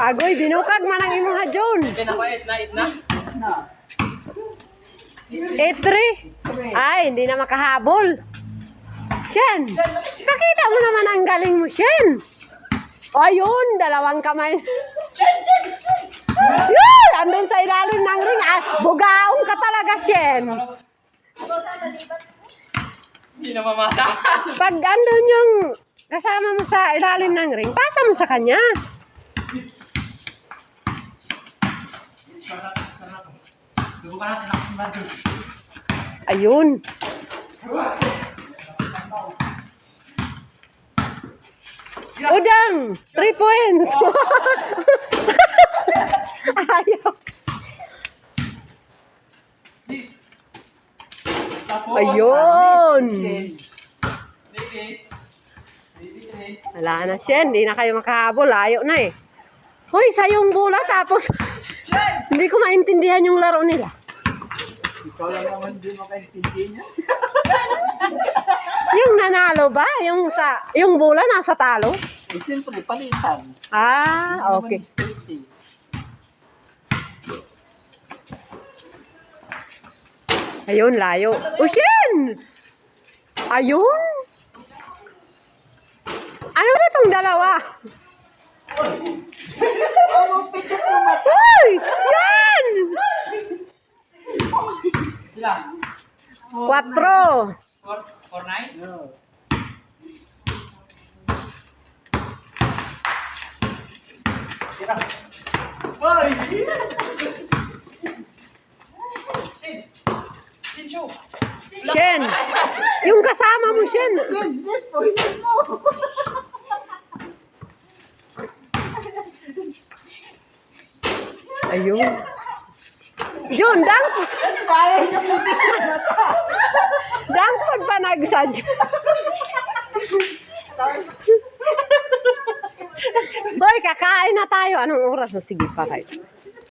Agoy, binukag man ang imong hadyon. E3. Ay, hindi na makahabol. Shen, nakita mo naman ang galing mo, Shen. Ayun, dalawang kamay. Yun, andun sa ilalim ng ring. Bugaong ka talaga, Shen. Hindi na mamasa. Pag andun yung kasama mo sa ilalim ng ring, pasa mo sa kanya. Ayun. Udang, 3 points. Ayaw. Ayun. Wala na, Shen. Hindi na kayo makahabol. Ayaw na eh. Hoy, sayong bola tapos hindi ko maintindihan yung laro nila. Ikaw lang naman din makaintindihan niya. Yung nanalo ba? Yung bola nasa talo? Eh, siyempre, palitan. Ah, okay. Ayun, layo. Ushin! Ayun! Ano ba itong dalawa? Uy! Yan! 4. 4-9? Shen! Yung kasama mo, Shen! Ayun. Jun, dangkod pa nagsadyo. Boy, kakain na tayo. Anong oras na? Sige pa kayo.